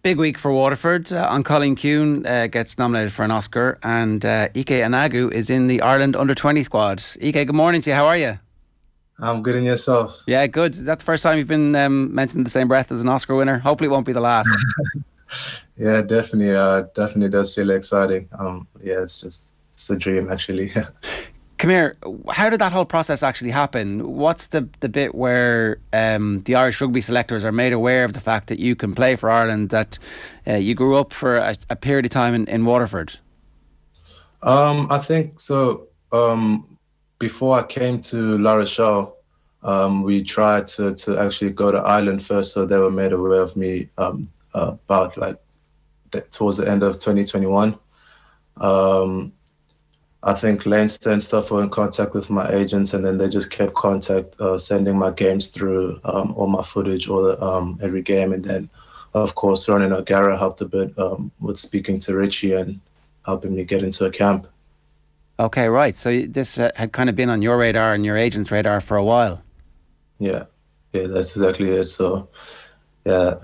Big week for Waterford. Colleen Kuhn gets nominated for an Oscar, and Ike Anagu is in the Ireland under-20 squad. Ike, good morning to you. How are you? I'm good, in yourself? Yeah, good. Is that the first time you've been mentioned in the same breath as an Oscar winner? Hopefully it won't be the last. Yeah, definitely. Definitely does feel exciting. Yeah, it's a dream, actually. Come here. How did that whole process actually happen? What's the bit where the Irish rugby selectors are made aware of the fact that you can play for Ireland, that you grew up for a period of time in Waterford? I think so. Before I came to La Rochelle, we tried to actually go to Ireland first, so they were made aware of me about towards the end of 2021. I think Leinster and stuff were in contact with my agents, and then they just kept sending my games through, all my footage, every game. And then, of course, Ronan O'Gara helped a bit with speaking to Richie and helping me get into a camp. Okay, right. So this had kind of been on your radar and your agent's radar for a while. Yeah, that's exactly it. So, yeah.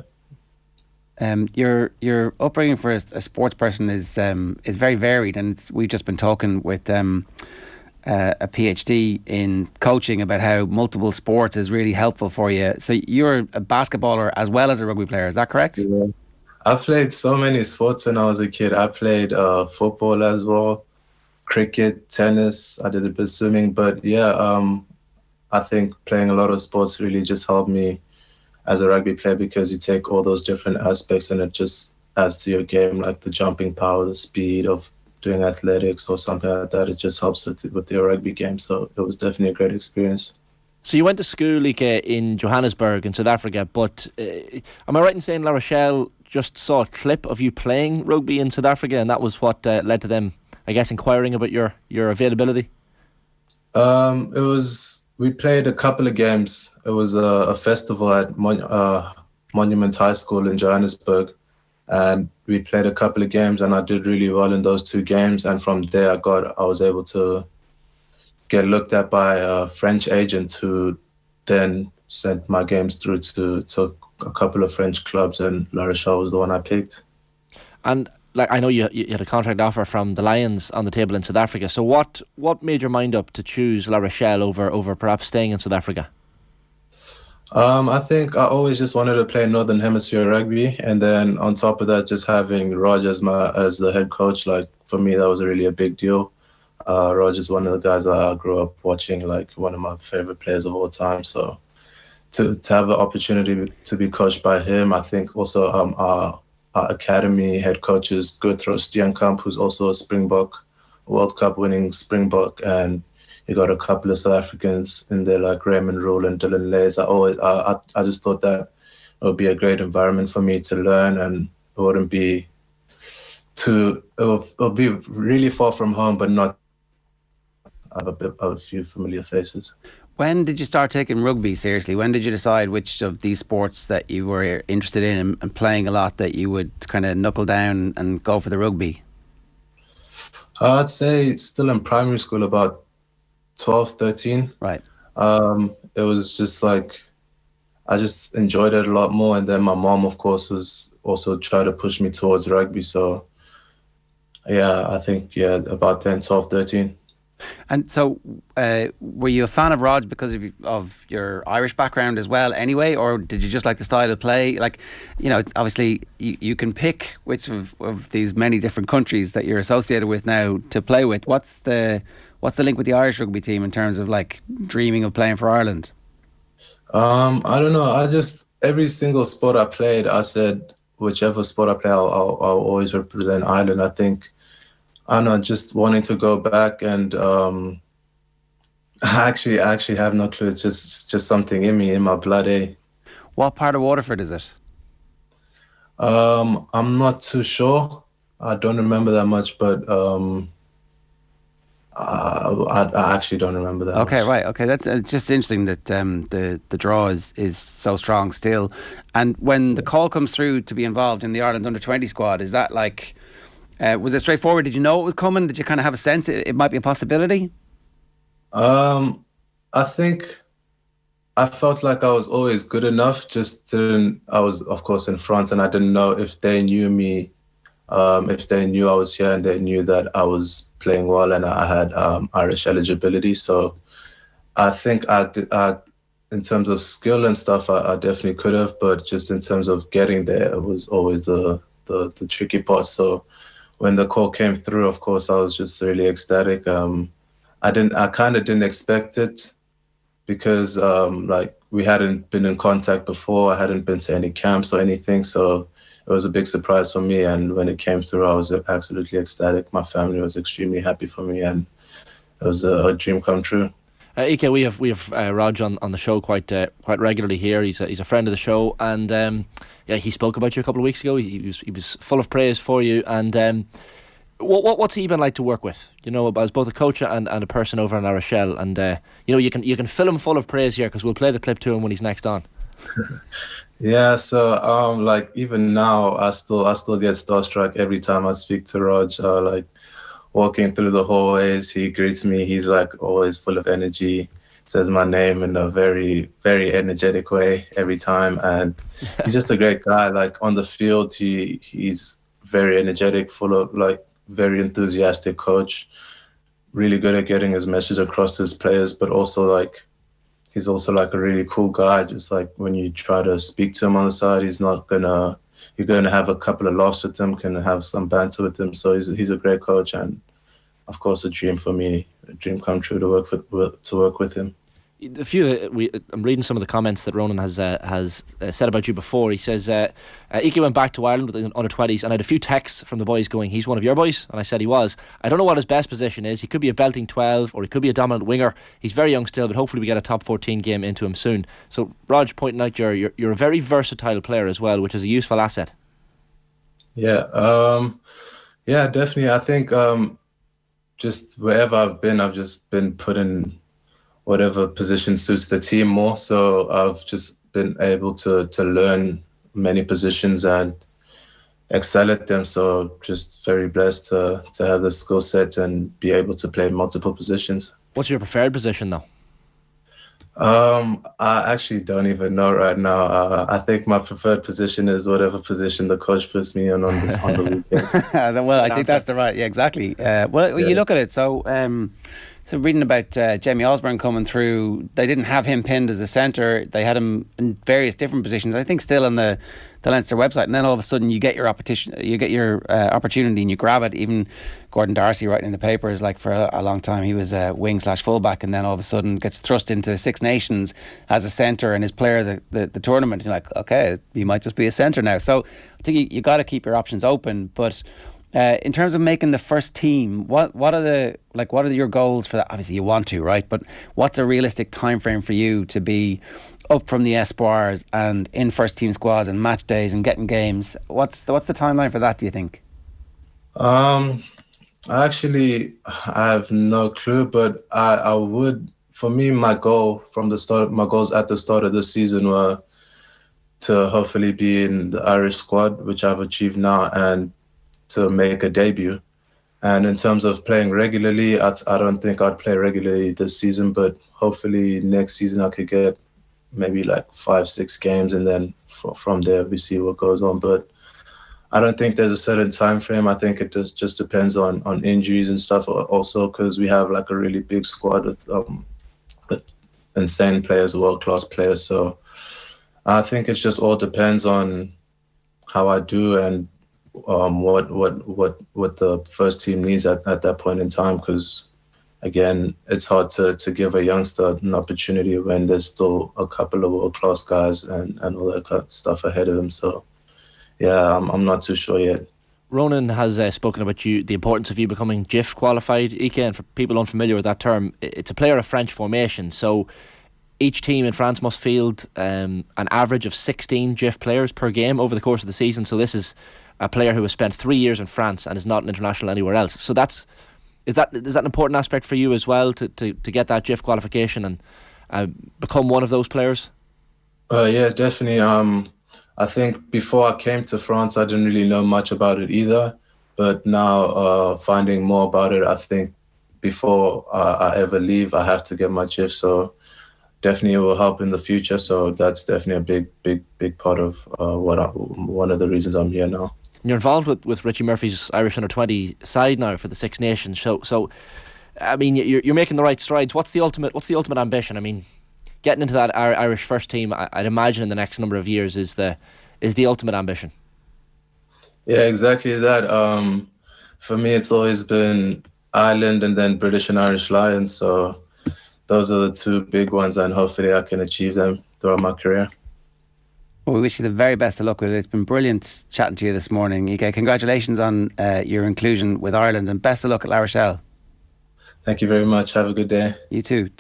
Your upbringing for a sports person is very varied, and we've just been talking with a PhD in coaching about how multiple sports is really helpful for you. So you're a basketballer as well as a rugby player, is that correct? Yeah. I played so many sports when I was a kid. I played football as well, cricket, tennis. I did a bit of swimming, but yeah, I think playing a lot of sports really just helped me as a rugby player, because you take all those different aspects and it just adds to your game, like the jumping power, the speed of doing athletics or something like that. It just helps with your rugby game. So it was definitely a great experience. So you went to school, like, in Johannesburg in South Africa, but am I right in saying La Rochelle just saw a clip of you playing rugby in South Africa, and that was what led to them, I guess, inquiring about your availability? We played a couple of games. It was a festival at Monument High School in Johannesburg, and we played a couple of games, and I did really well in those two games. And from there, I was able to get looked at by a French agent, who then sent my games through to a couple of French clubs, and La Rochelle was the one I picked. And I know you had a contract offer from the Lions on the table in South Africa. So what made your mind up to choose La Rochelle over perhaps staying in South Africa? I think I always just wanted to play Northern Hemisphere rugby, and then on top of that, just having ROG as the head coach, like, for me, that was really a big deal. ROG is one of the guys I grew up watching, like one of my favorite players of all time. So to have the opportunity to be coached by him, I think also our academy head coach is Guthro Steenkamp, who's also a Springbok, World Cup winning Springbok, and you got a couple of South Africans in there like Raymond Rule and Dylan Lays. I just thought that it would be a great environment for me to learn, and it wouldn't be it'll be really far from home, but not have a few familiar faces. When did you start taking rugby seriously? When did you decide which of these sports that you were interested in and playing a lot, that you would kind of knuckle down and go for the rugby? I'd say still in primary school, about 12, 13. Right. It was just like, I just enjoyed it a lot more. And then my mom, of course, was also trying to push me towards rugby. So, yeah, I think, about then, 12, 13. And so, were you a fan of ROG because of your Irish background as well anyway, or did you just like the style of play? Like, obviously you can pick which of these many different countries that you're associated with now to play with. What's the link with the Irish rugby team in terms of like dreaming of playing for Ireland? I don't know. Every single sport I played, I said, whichever sport I play, I'll always represent Ireland. I don't know, just wanting to go back, and I actually have no clue. It's just something in me, in my blood, eh? What part of Waterford is it? I'm not too sure. I don't remember that much, but I actually don't remember that Okay, much. right. Okay, that's it's just interesting that the draw is so strong still. And when the call comes through to be involved in the Ireland under-20 squad, is that like... was it straightforward? Did you know it was coming? Did you kind of have a sense it might be a possibility? I think I felt like I was always good enough. Just didn't. I was, of course, in France, and I didn't know if they knew me, if they knew I was here, and they knew that I was playing well, and I had Irish eligibility. So I think I did. In terms of skill and stuff, I definitely could have, but just in terms of getting there, it was always the tricky part. So when the call came through, of course, I was just really ecstatic. I kind of didn't expect it because like we hadn't been in contact before. I hadn't been to any camps or anything, so it was a big surprise for me. And when it came through, I was absolutely ecstatic. My family was extremely happy for me, and it was a dream come true. Ike, we have ROG on the show quite regularly here. He's a friend of the show, and yeah, he spoke about you a couple of weeks ago. He was full of praise for you. And what's he been like to work with? You know, as both a coach and a person over in La Rochelle. And you know, you can fill him full of praise here because we'll play the clip to him when he's next on. Yeah, so like even now, I still get starstruck every time I speak to ROG. Like walking through the hallways, he greets me. He's like always full of energy, says my name in a very, very energetic way every time. And he's just a great guy. Like on the field, he's very energetic, full of like very enthusiastic coach, really good at getting his message across to his players, but also like he's also like a really cool guy. Just like when you try to speak to him on the side, you're gonna have a couple of laughs with him, can have some banter with him. So he's a great coach, and of course a dream for me, a dream come true to work with him. I'm reading some of the comments that Ronan has said about you before. He says Ike went back to Ireland with the under-20s, and I had a few texts from the boys going, he's one of your boys? And I said he was. I don't know what his best position is. He could be a belting 12 or he could be a dominant winger. He's very young still, but hopefully we get a top 14 game into him soon. So Rog pointing out you're a very versatile player as well, which is a useful asset. Yeah, yeah, definitely. I think just wherever I've just been put in whatever position suits the team more. So I've just been able to learn many positions and excel at them. So just very blessed to have the skill set and be able to play multiple positions. What's your preferred position though? I actually don't even know right now. I think my preferred position is whatever position the coach puts me in on the weekend. Well, I think that's the right. Yeah, exactly. Well, you look at it. So reading about Jamie Osborne coming through, they didn't have him pinned as a centre. They had him in various different positions. I think still on the Leinster website, and then all of a sudden you get your opportunity, and you grab it. Even Gordon Darcy writing in the papers, like for a long time he was a wing/fullback, and then all of a sudden gets thrust into Six Nations as a centre and is player of the tournament. And you're like, okay, he might just be a centre now. So I think you got to keep your options open, but. In terms of making the first team, what are your goals for that? Obviously, you want to, right? But what's a realistic time frame for you to be up from the Espoirs and in first team squads and match days and getting games? What's the timeline for that? Do you think? I have no clue, but I would. For me, my goals at the start of the season were to hopefully be in the Irish squad, which I've achieved now, and to make a debut. And in terms of playing regularly, I don't think I'd play regularly this season, but hopefully next season I could get maybe like 5-6 games, and then from there we see what goes on. But I don't think there's a certain time frame. I think it just depends on injuries and stuff also, because we have like a really big squad with insane players, world-class players. So I think it just all depends on how I do and what the first team needs at that point in time, because again, it's hard to give a youngster an opportunity when there's still a couple of world-class guys and all that kind of stuff ahead of him. So yeah, I'm not too sure yet. Ronan has spoken about the importance of you becoming GIF qualified, Ike, and for people unfamiliar with that term, it's a player of French formation. So each team in France must field an average of 16 GIF players per game over the course of the season. So this is a player who has spent 3 years in France and is not an international anywhere else. So is that an important aspect for you as well to get that GIF qualification and become one of those players? Yeah, definitely. I think before I came to France, I didn't really know much about it either. But now finding more about it, I think before I ever leave, I have to get my GIF. So definitely will help in the future. So that's definitely a big part of one of the reasons I'm here now. You're involved with Richie Murphy's Irish under-20 side now for the Six Nations. So I mean, you're making the right strides. What's the ultimate ambition? I mean, getting into that Irish first team, I'd imagine in the next number of years is the ultimate ambition. Yeah, exactly that. For me, it's always been Ireland and then British and Irish Lions. So those are the two big ones, and hopefully I can achieve them throughout my career. Well, we wish you the very best of luck with it. It's been brilliant chatting to you this morning, Ike. Congratulations on your inclusion with Ireland, and best of luck at La Rochelle. Thank you very much. Have a good day. You too. Take